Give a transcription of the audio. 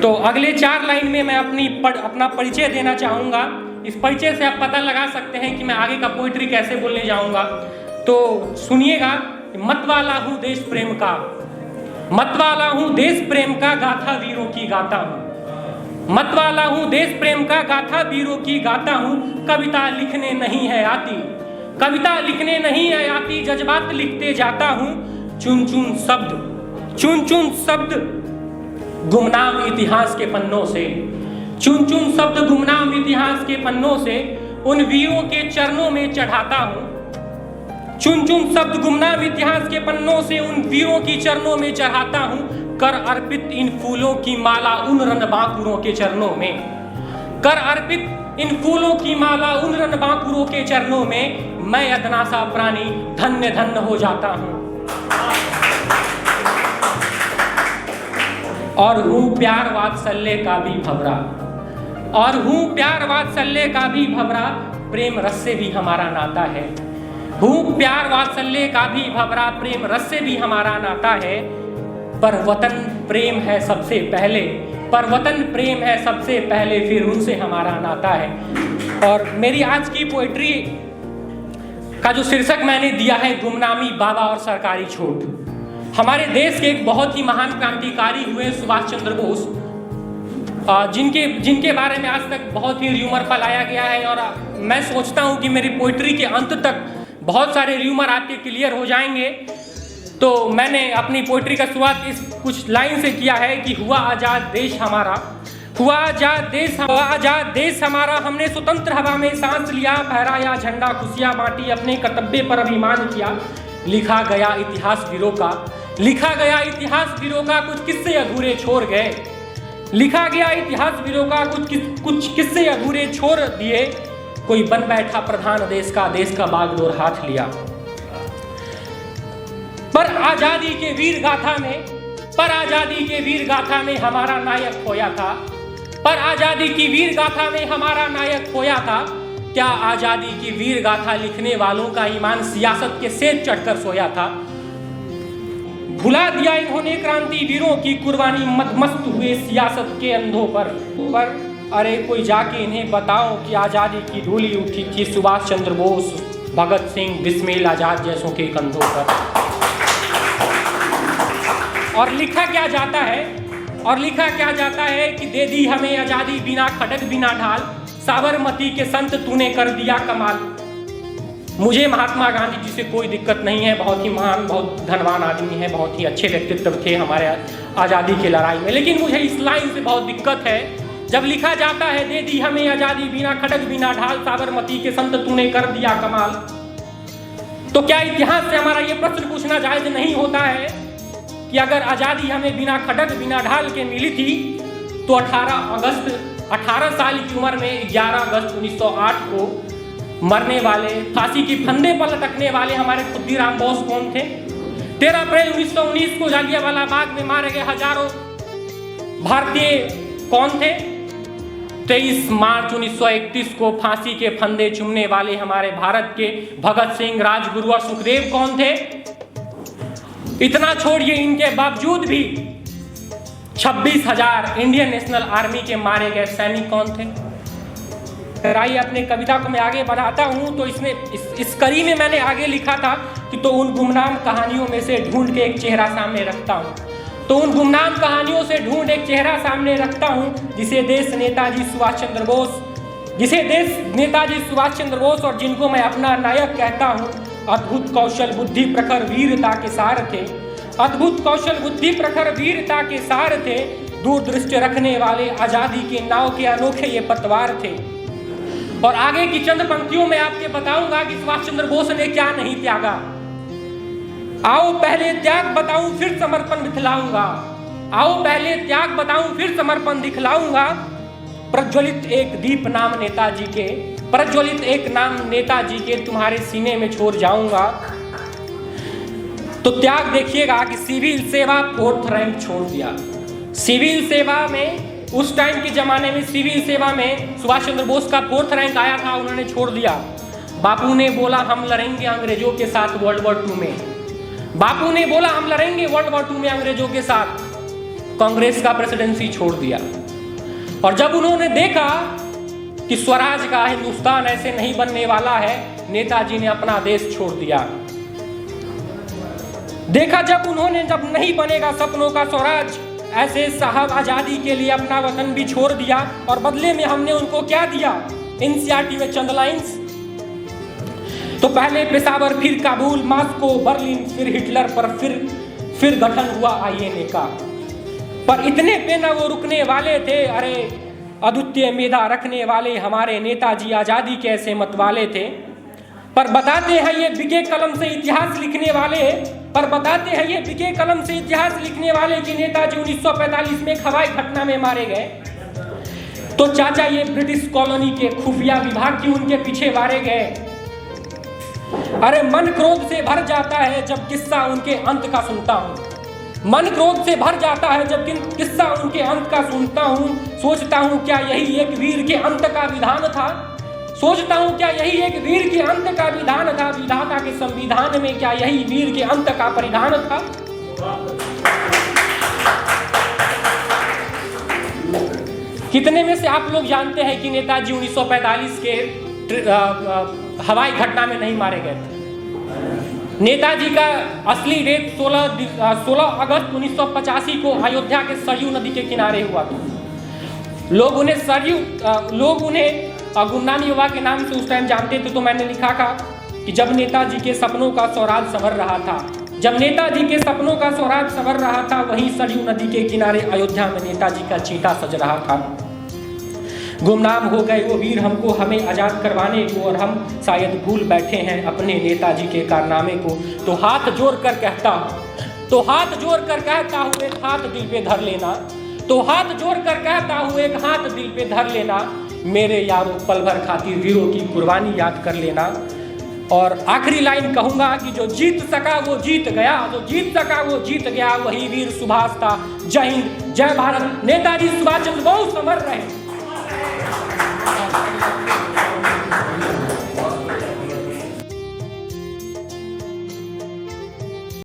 तो अगले 4 लाइन में मैं अपना परिचय देना चाहूँगा। इस परिचय से आप पता लगा सकते हैं कि मैं आगे का पोइट्री कैसे बोलने जाऊँगा। तो सुनिएगा। मतवाला हूँ देश प्रेम का, मतवाला हूँ देश प्रेम का, गाथा वीरों की गाता हूँ। मतवाला हूँ देश प्रेम का, गाथा वीरों की गाता हूँ। कविता लिखने नहीं है आती, कविता लिखने नहीं है आती, जज्बात लिखते जाता हूँ। चुन चुन शब्द, चुन चुन शब्द गुमनाम इतिहास के पन्नों से, चुन चुन शब्द गुमनाम इतिहास के पन्नों से उन वीरों के चरणों में चढ़ाता हूँ। चुन चुन शब्द गुमनाम इतिहास के पन्नों से उन वीरों की चरणों में चढ़ाता हूँ। कर अर्पित इन फूलों की माला उन रणबांकुरों के चरणों में, कर अर्पित इन फूलों की माला उन रणबांकुरों के चरणों में, मैं अदना सा प्राणी धन्य धन्य हो जाता हूँ। और हूँ प्यार वात्सल्य का भी भंवरा, और हूँ प्यार वात्सल्य का भी भंवरा, प्रेम रस से भी हमारा नाता है। हूँ प्यार वात्सल्य का भी भंवरा, प्रेम रस से भी हमारा नाता है। पर वतन प्रेम है सबसे पहले, पर वतन प्रेम है सबसे पहले, फिर उनसे हमारा नाता है। और मेरी आज की पोइट्री का जो शीर्षक मैंने दिया है, गुमनामी बाबा और सरकारी छूट। हमारे देश के एक बहुत ही महान क्रांतिकारी हुए सुभाष चंद्र बोस, जिनके बारे में आज तक बहुत ही र्यूमर फैलाया गया है। और मैं सोचता हूँ कि मेरी पोइट्री के अंत तक बहुत सारे र्यूमर आपके क्लियर हो जाएंगे। तो मैंने अपनी पोइट्री का शुरुआत इस कुछ लाइन से किया है कि हुआ आज़ाद देश हमारा, हुआ आज़ाद देश हमारा, हमने स्वतंत्र हवा में सांस लिया, फहराया झंडा, खुशियाँ बांटी, अपने कर्तव्य पर अभिमान किया। लिखा गया इतिहास वीरों का, लिखा गया इतिहास वीरों का, कुछ किस्से अधूरे छोड़ गए। लिखा गया इतिहास वीरों का, कुछ किस्से अधूरे छोड़ दिए। कोई बन बैठा प्रधान देश का बागडोर हाथ लिया। पर आजादी के वीर गाथा में, पर आजादी के वीर गाथा में हमारा नायक खोया था, पर आजादी की वीर गाथा में हमारा नायक खोया था। क्या आजादी की वीर गाथा लिखने वालों का ईमान सियासत के सेज चढ़कर सोया था? भुला दिया इन्होंने क्रांति वीरों की कुर्बानी, मदमस्त हुए सियासत के अंधों पर अरे कोई जाके इन्हें बताओ कि आज़ादी की डोली उठी थी सुभाष चंद्र बोस, भगत सिंह, बिस्मिल आज़ाद जैसों के कंधों पर। और लिखा क्या जाता है, और लिखा क्या जाता है कि दे दी हमें आज़ादी बिना खड़ग बिना ढाल, साबरमती के संत तूने कर दिया कमाल। मुझे महात्मा गांधी जी से कोई दिक्कत नहीं है, बहुत ही महान, बहुत धनवान आदमी है, बहुत ही अच्छे व्यक्तित्व थे हमारे आज़ादी की लड़ाई में। लेकिन मुझे इस लाइन से बहुत दिक्कत है, जब लिखा जाता है दे दी हमें आज़ादी बिना खड़ग बिना ढाल, साबरमती के संत तूने कर दिया कमाल। तो क्या इतिहास से हमारा ये प्रश्न पूछना जायज नहीं होता है कि अगर आज़ादी हमें बिना खड़ग बिना ढाल के मिली थी तो 18 साल की उम्र में 11 अगस्त 1908 को मरने वाले, फांसी की फंदे पर लटकने वाले हमारे खुद्दीराम बोस कौन थे? 13 अप्रैल 1919 को जालियांवाला बाग में मारे गए हजारों भारतीय कौन थे? 23 मार्च 1931 को फांसी के फंदे चूमने वाले हमारे भारत के भगत सिंह, राजगुरु और सुखदेव कौन थे? इतना छोड़िए, इनके बावजूद भी 26,000 इंडियन नेशनल आर्मी के मारे गए सैनिक कौन थे? आइए अपने कविता को मैं आगे बढ़ाता हूँ। तो इस कड़ी में मैंने आगे लिखा था कि तो उन गुमनाम कहानियों में से ढूंढ के एक चेहरा सामने रखता हूँ, तो उन गुमनाम कहानियों से ढूंढ एक चेहरा सामने रखता हूँ, जिसे देश नेताजी सुभाष चंद्र बोस और जिनको मैं अपना नायक कहता हूँ, अद्भुत कौशल बुद्धि प्रखर वीरता के सार थे, अद्भुत कौशल बुद्धि प्रखर वीरता के सार थे, दूरदृष्टि रखने वाले आज़ादी के नाव के अनोखे ये पतवार थे। और आगे की चंद पंक्तियों में आपके बताऊंगा कि सुभाष चंद्र बोस ने क्या नहीं त्यागा। आओ पहले त्याग बताऊं फिर समर्पण दिखलाऊंगा, आओ पहले त्याग बताऊं फिर समर्पण दिखलाऊंगा। प्रज्वलित एक दीप नाम नेताजी के, प्रज्वलित एक नाम नेताजी के तुम्हारे सीने में छोड़ जाऊंगा। तो त्याग देखिएगा कि सिविल सेवा 4th रैंक छोड़ दिया। सिविल सेवा में उस टाइम के जमाने में सिविल सेवा में सुभाष चंद्र बोस का 4th रैंक आया था, उन्होंने छोड़ दिया। बापू ने बोला हम लड़ेंगे अंग्रेजों के साथ वर्ल्ड वॉर 2 में, बापू ने बोला हम लड़ेंगे वर्ल्ड वॉर 2 में अंग्रेजों के साथ। कांग्रेस का प्रेसिडेंसी छोड़ दिया। और जब उन्होंने देखा कि स्वराज का हिंदुस्तान ऐसे नहीं बनने वाला है, नेताजी ने अपना देश छोड़ दिया। देखा जब नहीं बनेगा सपनों का स्वराज, ऐसे साहब आजादी के लिए अपना वतन भी छोड़ दिया। और बदले में हमने उनको क्या दिया? एनसीईआरटी में चंद लाइंस। तो पहले पेशावर, फिर काबुल, मॉस्को, बर्लिन, फिर हिटलर पर फिर गठन हुआ आईएनए का। पर इतने पे न वो रुकने वाले थे। अरे अद्वितीय मेधा रखने वाले हमारे नेताजी आजादी के ऐसे मत वाले थे। पर बताते हैं ये बिके कलम से इतिहास लिखने वाले, कि नेताजी 1945 में हवाई घटना में मारे गए। तो चाचा ये ब्रिटिश कॉलोनी के खुफिया विभाग की उनके पीछे मारे गए। अरे मन क्रोध से भर जाता है जब किस्सा उनके अंत का सुनता हूँ। मन क्रोध से भर जाता है जब किस्सा उनके अंत का सुनता हूँ। सोचता हूँ क्या यही एक वीर के अंत का विधान था? विधाता के संविधान में क्या यही वीर के अंत का परिधान था? कितने में से आप लोग जानते हैं कि नेताजी 1945 के हवाई घटना में नहीं मारे गए थे? नेताजी का असली डेथ 16 अगस्त 1985 को अयोध्या के सरयू नदी के किनारे हुआ था। लोग उन्हें गुमनामी बाबा के नाम से उस टाइम जानते थे। तो मैंने लिखा था कि जब नेताजी के सपनों का स्वराज संवर रहा था, वहीं सरयू नदी के किनारे अयोध्या में नेताजी का चीता सज रहा था। गुमनाम हो गए वो वीर हमको हमें आज़ाद करवाने को, और हम शायद भूल बैठे हैं अपने नेताजी के कारनामे को। तो हाथ जोड़ कर कहता हूँ एक हाथ दिल पे धर लेना, मेरे यारों पल भर खातिर वीरों की कुर्बानी याद कर लेना। और आखिरी लाइन कहूंगा कि जो जीत सका वो जीत गया, वही वीर सुभाष था। जय हिंद, जय भारत। नेताजी सुभाष चंद्र बोस अमर रहे।